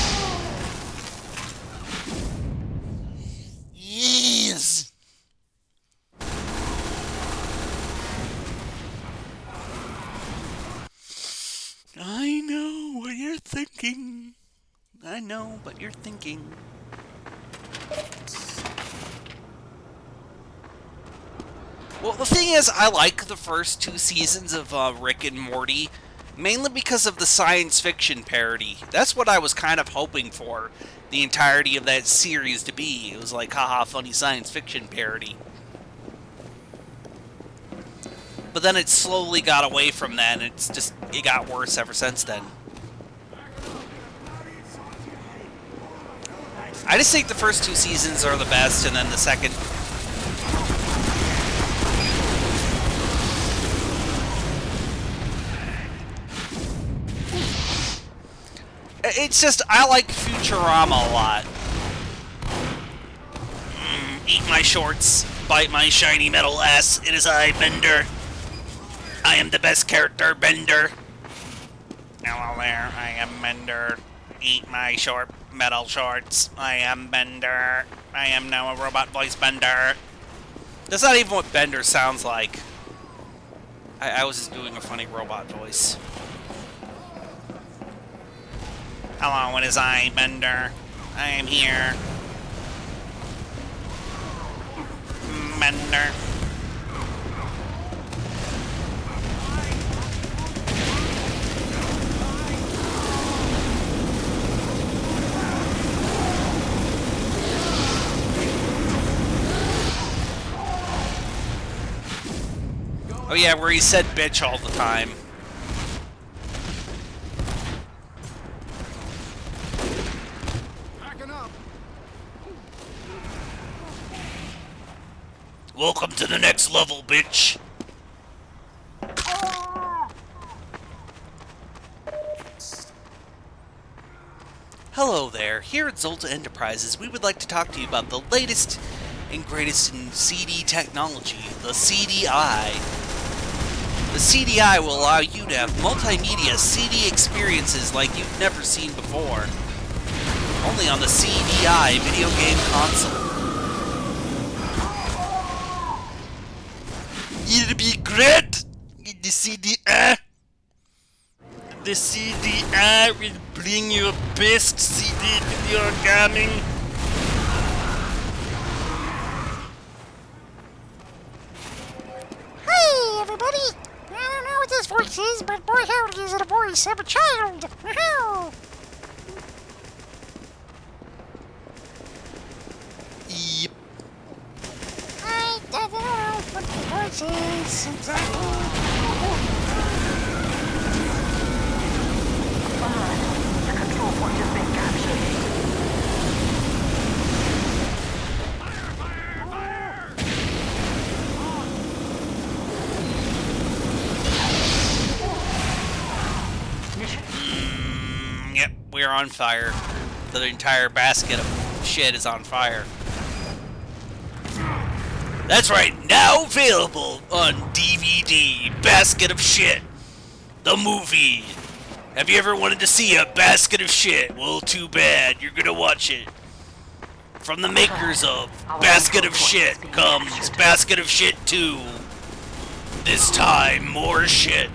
Yes! I know what you're thinking. I know what you're thinking. Well, the thing is, I like the first 2 seasons of Rick and Morty, mainly because of the science fiction parody. That's what I was kind of hoping for the entirety of that series to be. It was like, haha, funny science fiction parody. But then it slowly got away from that, and it got worse ever since then. I just think the first 2 seasons are the best, and then the second... It's just, I like Futurama a lot. Eat my shorts, bite my shiny metal ass, it is I, Bender. I am the best character, Bender. Hello there, I am Bender. Eat my short metal shorts, I am Bender. I am now a robot voice, Bender. That's not even what Bender sounds like. I was just doing a funny robot voice. Hello, it is I, Bender. I am here. Bender. Oh yeah, where he said bitch all the time. Welcome to the next level, bitch! Hello there, here at Xolta Enterprises, we would like to talk to you about the latest and greatest in CD technology, the CDI. The CDI will allow you to have multimedia CD experiences like you've never seen before. Only on the CDI video game console. It'll be great! The CDI! The CDI will bring you best CD video gaming. Hey, everybody! I don't know what this voice is, but boy howdy is it a voice of a child! Woohoo! Yep. I don't know what the voice is exactly. The control point has been captured. on fire. The entire basket of shit is on fire. That's right, now available on DVD, Basket of Shit, the movie. Have you ever wanted to see a basket of shit? Well, too bad, you're gonna watch it. From the makers of Basket of Shit comes Basket of Shit 2. This time, more shit.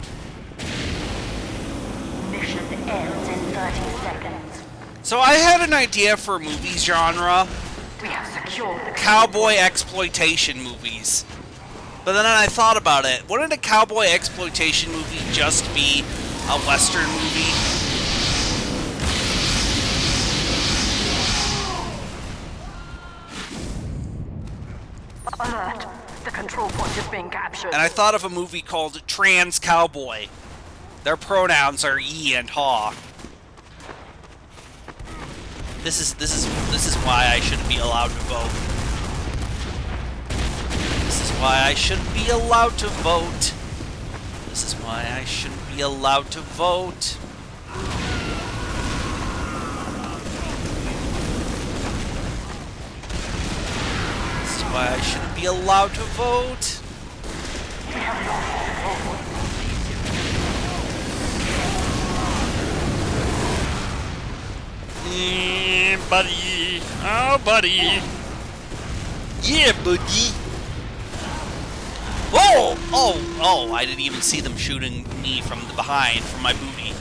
Mission ends in 30 seconds. So I had an idea for a movie genre. We have secured the Cowboy exploitation movies. But then I thought about it. Wouldn't a cowboy exploitation movie just be a Western movie? alert. The control point is being captured. And I thought of a movie called Trans Cowboy. Their pronouns are ye and haw. This is why I shouldn't be allowed to vote. This is why I shouldn't be allowed to vote. This is why I shouldn't be allowed to vote. This is why I shouldn't be allowed to vote. Yeah, buddy. Oh, buddy. Yeah, buddy. Oh! Oh, I didn't even see them shooting me from the behind, from my booty.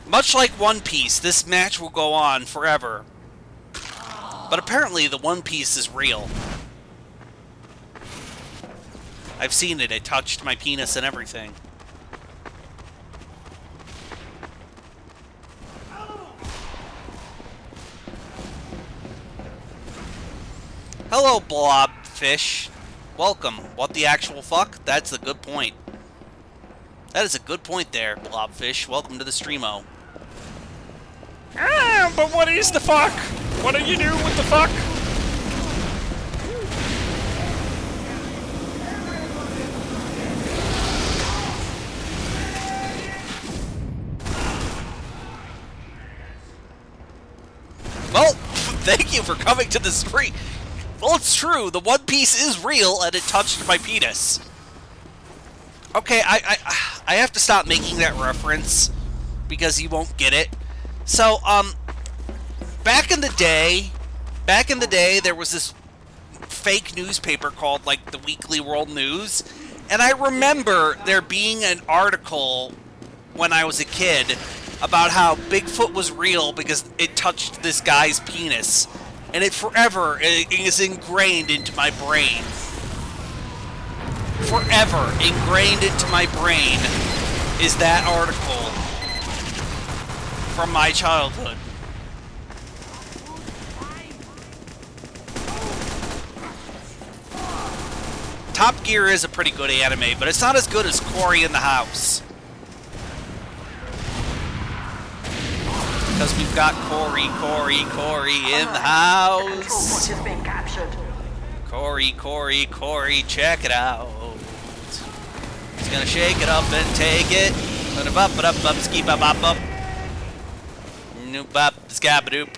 Much like One Piece, this match will go on forever. But apparently the One Piece is real. I've seen it. It touched my penis and everything. Hello, blobfish. Welcome. What the actual fuck? That's a good point. That is a good point there, blobfish. Welcome to the streamo. Ah, but what is the fuck? What are you doing with the fuck? Well, thank you for coming to the stream. Well, it's true. The One Piece is real, and it touched my penis. Okay, I have to stop making that reference because you won't get it. So, back in the day, there was this fake newspaper called, like, the Weekly World News, and I remember there being an article when I was a kid about how Bigfoot was real because it touched this guy's penis. And it forever is ingrained into my brain. Forever ingrained into my brain is that article from my childhood. Top Gear is a pretty good anime, but it's not as good as Cory in the House. Because we've got Cory in the house. Control point is being captured. Cory, check it out. He's gonna shake it up and take it. Noop,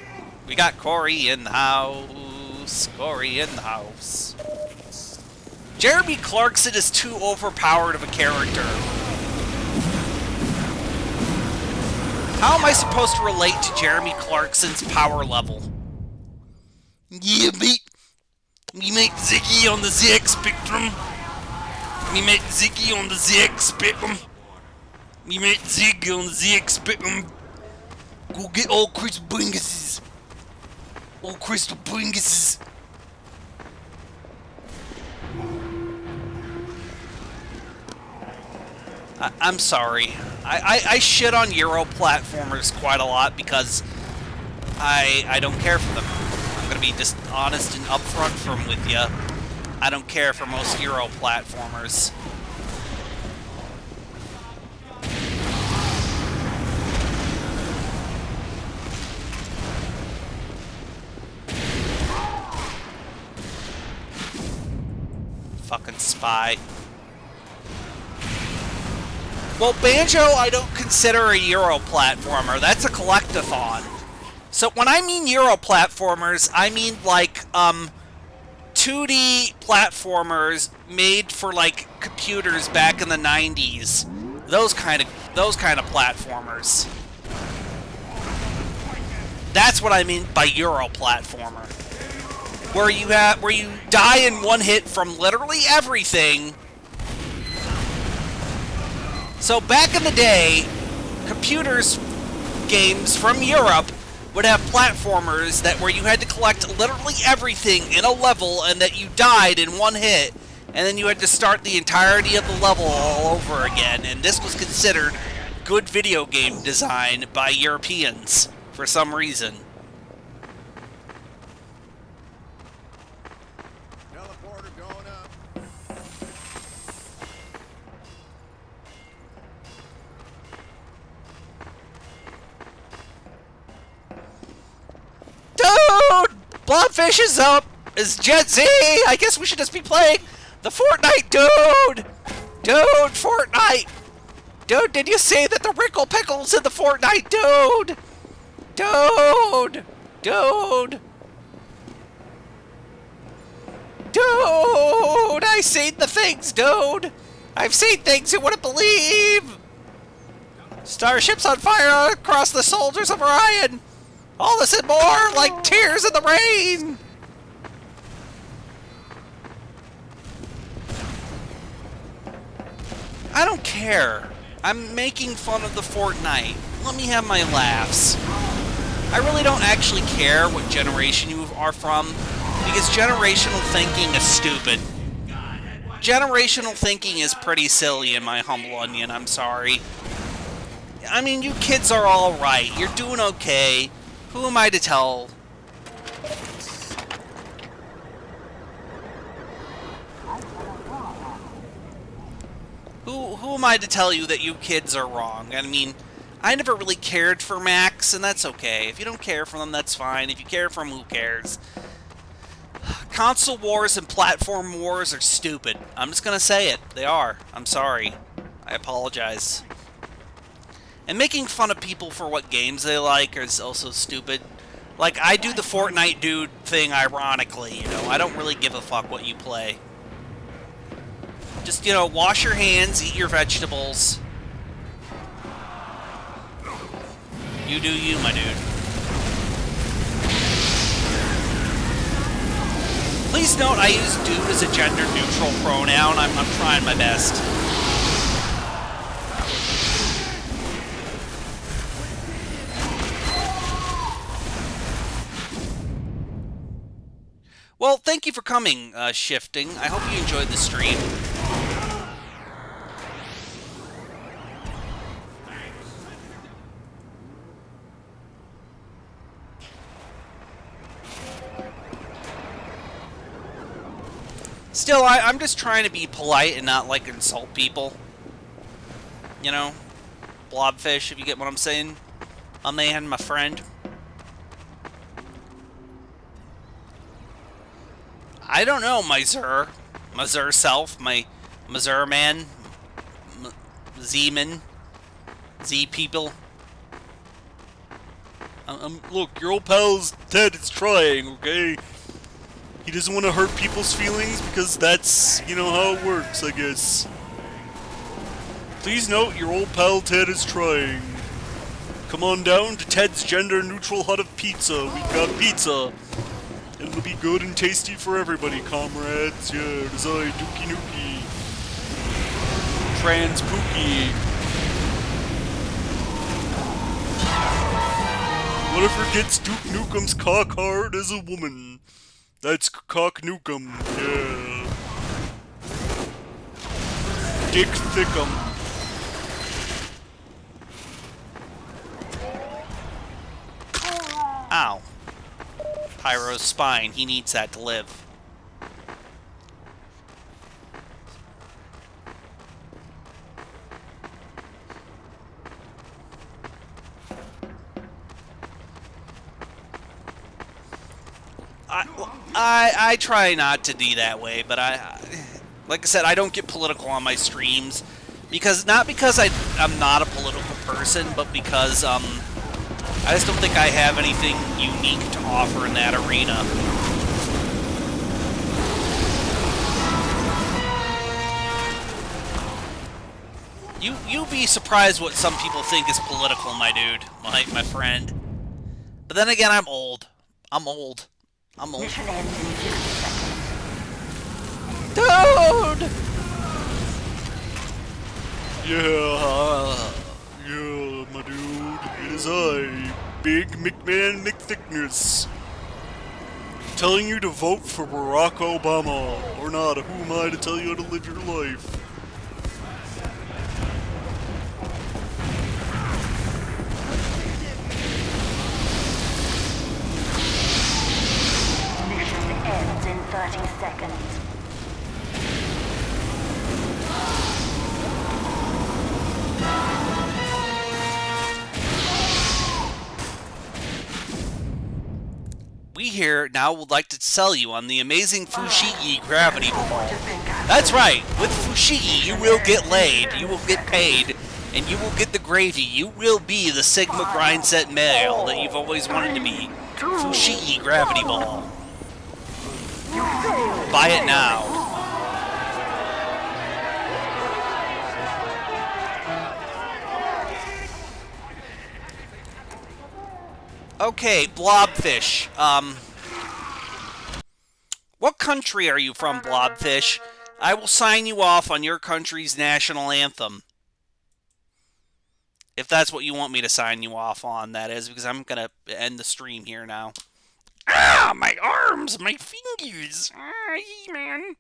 we got Cory in the house. Cory in the house. Jeremy Clarkson is too overpowered of a character. How am I supposed to relate to Jeremy Clarkson's power level? Yeah, mate. Me mate Ziggy on the ZX Spectrum. Me mate Ziggy on the ZX Spectrum. Me mate Ziggy on the ZX Spectrum. Go get all Crystal Bringuses. All Crystal Bringuses. I'm sorry. I shit on Euro platformers quite a lot because I don't care for them. I'm gonna be just honest and upfront from with you. I don't care for most Euro platformers. Fucking spy. Well, Banjo I don't consider a Euro platformer. That's a collectathon. So when I mean Euro platformers, I mean like 2D platformers made for like computers back in the 90s. Those kind of platformers. That's what I mean by Euro platformer. Where you die in one hit from literally everything. So back in the day, computers games from Europe would have platformers where you had to collect literally everything in a level and that you died in one hit, and then you had to start the entirety of the level all over again, and this was considered good video game design by Europeans for some reason. Teleporter going up. Dude! Blobfish is up! Is Jet Z! I guess we should just be playing the Fortnite, dude! Dude, Fortnite! Dude, did you see that the Wrinkle Pickle's in the Fortnite, dude? Dude! Dude! Dude! I seen the things, dude! I've seen things you wouldn't believe! Starships on fire across the soldiers of Orion! All this and more, like tears in the rain! I don't care. I'm making fun of the Fortnite. Let me have my laughs. I really don't actually care what generation you are from, because generational thinking is stupid. Generational thinking is pretty silly in my humble onion, I'm sorry. I mean, you kids are alright. You're doing okay. Who am I to tell? Who am I to tell you that you kids are wrong? I mean, I never really cared for Max, and that's okay. If you don't care for them, that's fine. If you care for them, who cares? Console wars and platform wars are stupid. I'm just gonna say it. They are. I'm sorry. I apologize. And making fun of people for what games they like is also stupid. Like, I do the Fortnite dude thing ironically, you know. I don't really give a fuck what you play. Just, you know, wash your hands, eat your vegetables. You do you, my dude. Please note, I use dude as a gender-neutral pronoun. I'm trying my best. Well, thank you for coming, Shifting. I hope you enjoyed the stream. Still, I'm just trying to be polite and not, like, insult people. You know? Blobfish, if you get what I'm saying. A man, my friend. I don't know, my Zer self, my Zer man, Z-man, Z-people. Look, your old pal's Ted is trying, okay? He doesn't want to hurt people's feelings because that's, you know, how it works, I guess. Please note, your old pal Ted is trying. Come on down to Ted's gender-neutral hut of pizza. We've got pizza. It'll be good and tasty for everybody, comrades. Yeah, it is I, Dookie Nookie. Trans Pookie. Whatever gets Duke Nukem's cock hard as a woman. That's Cock Nukem, yeah. Dick Thickum. Ow. Pyro's spine. He needs that to live. I try not to be that way, but like I said, I don't get political on my streams Because, not because I'm not a political person, but because, I just don't think I have anything unique to offer in that arena. You be surprised what some people think is political, my dude, my friend. But then again, I'm old. I'm old. Mission ends in 60 seconds. Dude! Yeah, my dude. It is I, Big McMahon McThickness. Telling you to vote for Barack Obama, or not. Who am I to tell you how to live your life? Mission ends in 30 seconds. We here now would like to sell you on the amazing Fushigi gravity ball. That's right, with Fushigi you will get laid, you will get paid, and you will get the gravy. You will be the Sigma grindset male that you've always wanted to be. Fushigi gravity ball. Buy it now. Okay, Blobfish. What country are you from, Blobfish? I will sign you off on your country's national anthem. If that's what you want me to sign you off on, that is, because I'm gonna end the stream here now. Ah, my arms, my fingers. Ah, man.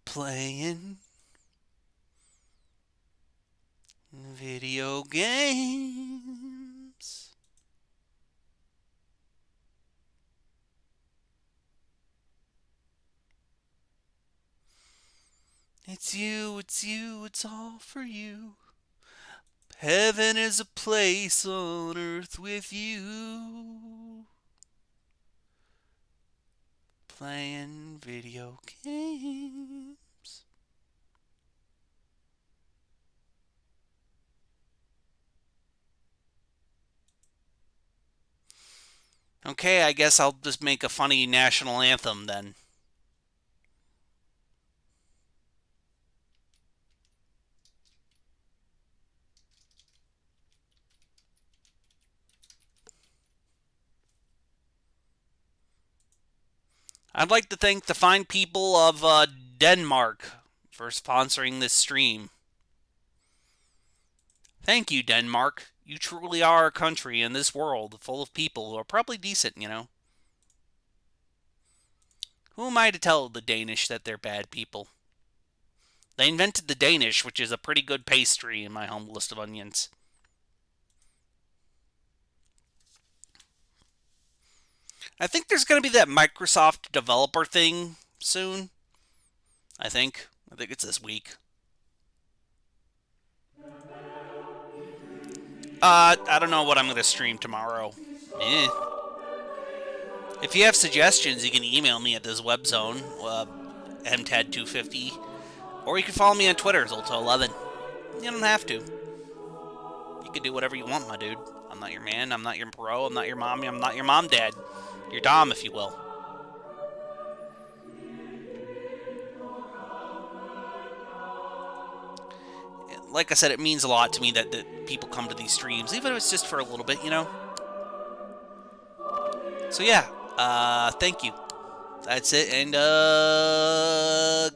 Playing video games. It's you, it's all for you. Heaven is a place on earth with you. Playing video games. Okay, I guess I'll just make a funny national anthem then. I'd like to thank the fine people of Denmark for sponsoring this stream. Thank you, Denmark. You truly are a country in this world full of people who are probably decent, you know. Who am I to tell the Danish that they're bad people? They invented the Danish, which is a pretty good pastry in my humblest of onions. I think there's going to be that Microsoft developer thing soon. I think it's this week. I don't know what I'm going to stream tomorrow. If you have suggestions, you can email me at this webzone, mtad250, or you can follow me on Twitter, Xolta11. You don't have to. You can do whatever you want, my dude. I'm not your man, I'm not your bro, I'm not your mommy, I'm not your mom, dad. Your dom, if you will. Like I said, it means a lot to me that people come to these streams, even if it's just for a little bit, you know? So yeah, thank you. That's it, and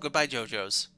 goodbye, JoJo's.